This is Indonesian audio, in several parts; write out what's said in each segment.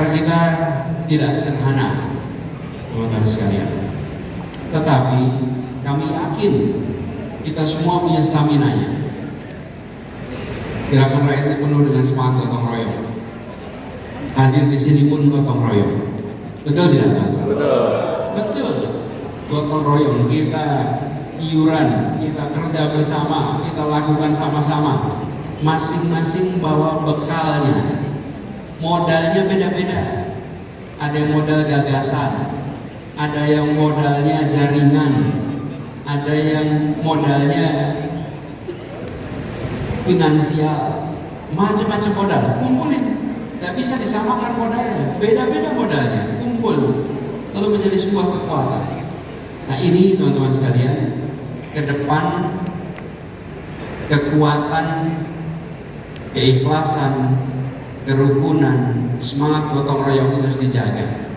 PR kita tidak sederhana, teman-teman sekalian. Tetapi kami yakin kita semua punya stamina-nya. Gerakan rakyat itu penuh dengan semangat gotong royong. Hadir di sini pun gotong royong. Betul tidak, teman-teman? Betul. Betul. Gotong royong, kita iuran, kita kerja bersama, kita lakukan sama-sama. Masing-masing bawa bekalnya. Modalnya beda-beda. Ada yang modal gagasan, ada yang modalnya jaringan, ada yang modalnya finansial, macam-macam modal. Kumpulin, tidak bisa disamakan modalnya, beda-beda modalnya, kumpul, lalu menjadi sebuah kekuatan. Nah ini teman-teman sekalian, ke depan kekuatan, keikhlasan, kerukunan, semangat gotong royong ini harus dijaga.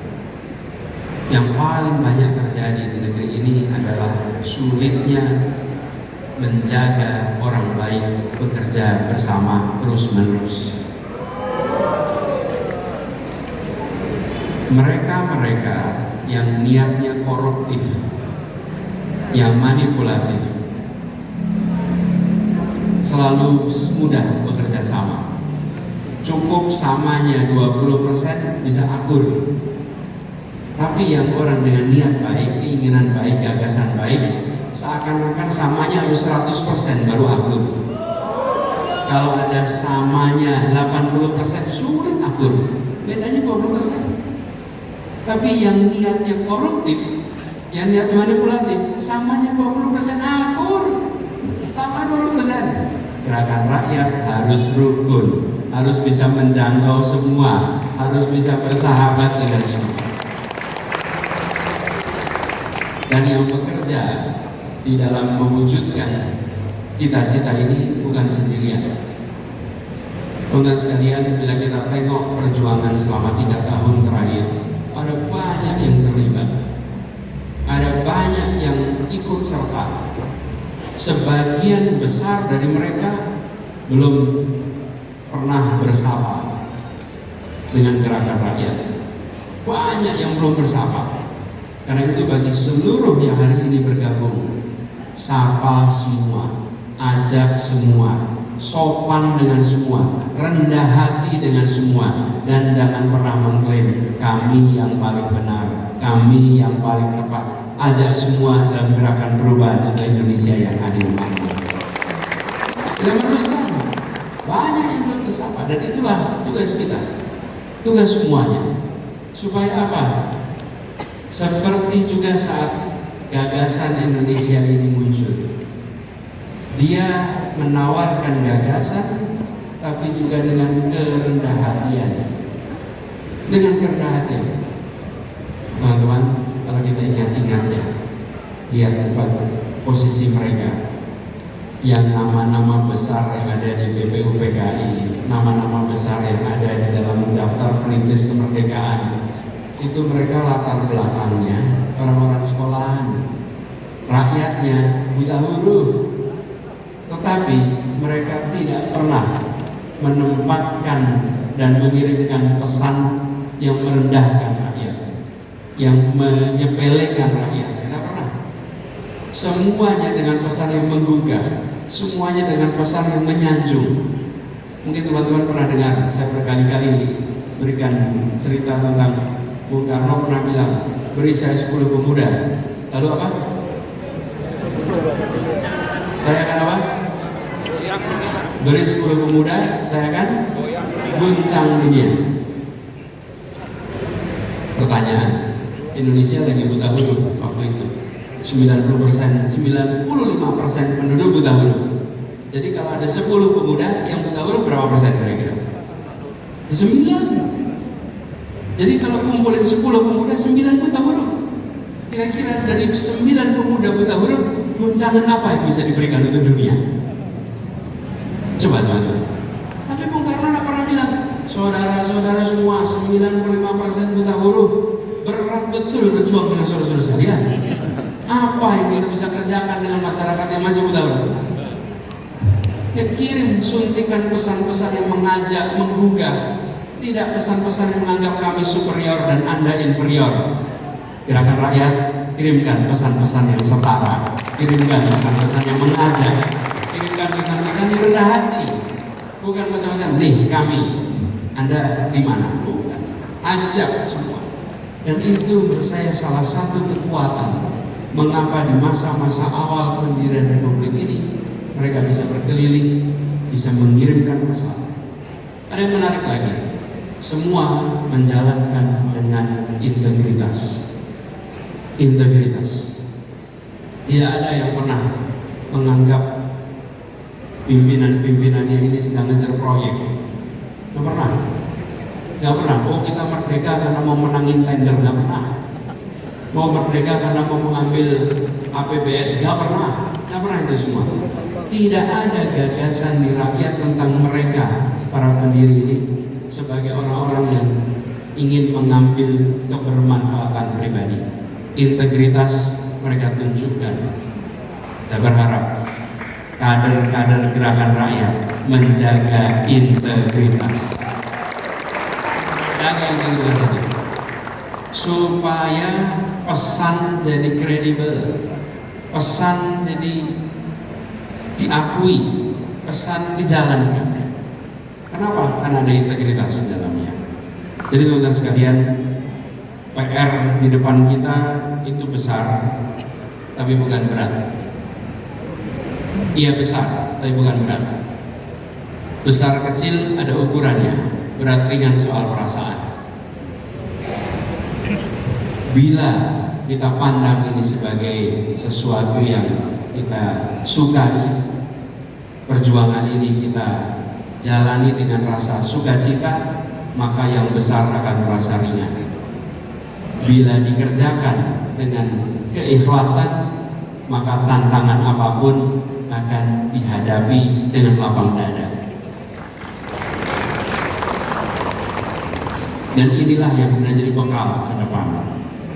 Yang paling banyak terjadi di negeri ini adalah sulitnya menjaga orang baik bekerja bersama terus-menerus. Mereka-mereka yang niatnya koruptif, yang manipulatif, selalu mudah bekerja sama. Cukup samanya 20% bisa akur. Tapi yang orang dengan niat baik, keinginan baik, gagasan baik, seakan-akan samanya harus 100% baru akur. Kalau ada samanya 80% sulit akur, bedanya 20%. Tapi yang niatnya koruptif, yang niat manipulatif, samanya 20% akur, sama 20%. Gerakan rakyat harus rukun, harus bisa menjangkau semua, harus bisa bersahabat dengan semua. Dan yang bekerja di dalam mewujudkan cita-cita ini bukan sendirian. Teman-teman sekalian, bila kita tengok perjuangan selama 3 tahun terakhir, ada banyak yang terlibat, ada banyak yang ikut serta. Sebagian besar dari mereka belum pernah bersama dengan gerakan rakyat. Banyak yang belum bersama. Karena itu bagi seluruh yang hari ini bergabung, sapa semua, ajak semua, sopan dengan semua, rendah hati dengan semua, dan jangan pernah mengklaim kami yang paling benar, kami yang paling tepat. Ajak semua dalam gerakan perubahan untuk Indonesia yang adil makmur. Kita meneruskan, banyak yang belum bersama, dan itulah tugas kita, tugas semuanya. Supaya apa? Seperti juga saat gagasan Indonesia ini muncul, dia menawarkan gagasan, tapi juga dengan kerendah hatian. Dengan kerendah hatian, teman-teman, kalau kita ingat-ingat ya, lihat posisi mereka, yang nama-nama besar yang ada di BPUPKI, nama-nama besar yang ada di dalam daftar perintis kemerdekaan, itu mereka latar belakangnya orang-orang sekolahan, rakyatnya buta huruf, tetapi mereka tidak pernah menempatkan dan mengirimkan pesan yang merendahkan rakyat, yang menyepelekan rakyat. Tidak pernah. Semuanya dengan pesan yang menggugah, semuanya dengan pesan yang menyanjung. Mungkin teman-teman pernah dengar, saya berkali-kali berikan cerita tentang Bung Karno pernah bilang, beri saya 10 pemuda. Lalu apa? Saya akan apa? Beri 10 pemuda, saya akan guncang dunia. Pertanyaan, Indonesia lagi buta huruf waktu itu. 90%, 95% penduduk buta huruf. Jadi kalau ada 10 pemuda yang buta huruf, berapa persen kira-kira? 9. Jadi kalau kumpulin 10 pemuda, 9 buta huruf. Kira-kira dari 9 pemuda buta huruf, guncangan apa yang bisa diberikan untuk dunia? Coba teman-teman. Tapi Bung Karno tidak pernah bilang, saudara-saudara semua 95% buta huruf, berat betul berjuang dengan saudara-saudara sekalian. Apa yang kita bisa kerjakan dengan masyarakat yang masih buta huruf? Dia kirim suntikan pesan-pesan yang mengajak, menggugah. tidak pesan-pesan yang menganggap kami superior dan Anda inferior. Gerakan rakyat, kirimkan pesan-pesan yang setara, kirimkan pesan-pesan yang mengajak, kirimkan pesan-pesan yang rendah hati, bukan pesan-pesan nih kami, Anda di mana? Bukan, ajak semua. Dan itu menurut saya salah satu kekuatan mengapa di masa-masa awal pendirian Republik ini mereka bisa berkeliling, bisa mengirimkan pesan. Ada yang menarik lagi, semua menjalankan dengan integritas. Integritas. Tidak ada yang pernah menganggap pimpinan-pimpinannya ini sedang ngejar proyek. Nggak pernah. Nggak pernah. Oh, kita merdeka karena mau menangin tender. Nggak pernah. Mau merdeka karena mau mengambil APBN. Nggak pernah. Nggak pernah itu semua. Tidak ada gagasan di rakyat tentang mereka, para pendiri ini, sebagai orang-orang yang ingin mengambil kebermanfaatan pribadi. Integritas mereka tunjukkan. Saya berharap kader-kader gerakan rakyat menjaga integritas. Jaga integritas itu supaya pesan jadi kredibel, pesan jadi diakui, pesan dijalankan. Kenapa? Karena ada integritas di dalamnya. Jadi teman-teman sekalian, PR di depan kita itu besar, tapi bukan berat. Iya besar, tapi bukan berat. Besar kecil ada ukurannya, berat ringan soal perasaan. Bila kita pandang ini sebagai sesuatu yang kita sukai, perjuangan ini kita jalani dengan rasa sukacita, maka yang besar akan terasa ringan. Bila dikerjakan dengan keikhlasan, maka tantangan apapun akan dihadapi dengan lapang dada. Dan inilah yang menjadi bekal ke depan.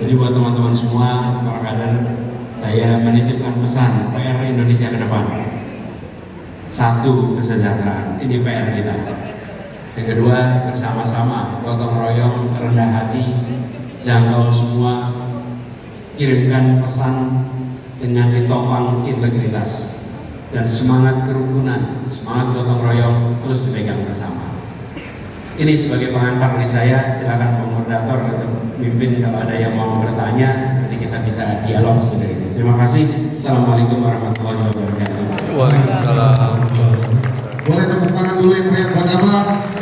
Jadi buat teman-teman semua, para kader, saya menitipkan pesan PR Indonesia ke depan. Satu, kesejahteraan. Ini PR kita. Yang kedua, bersama-sama, gotong royong, rendah hati, jangkau semua, kirimkan pesan dengan ditopang integritas dan semangat kerukunan, semangat gotong royong terus dipegang bersama. Ini sebagai pengantar dari saya, silakan Pak Moderator untuk mimpin kalau ada yang mau bertanya, nanti kita bisa dialog sudah ini. Terima kasih. Assalamualaikum warahmatullahi wabarakatuh. Waalaikumsalam. Boleh tepuk tangan dulu yang meriah buat Abang.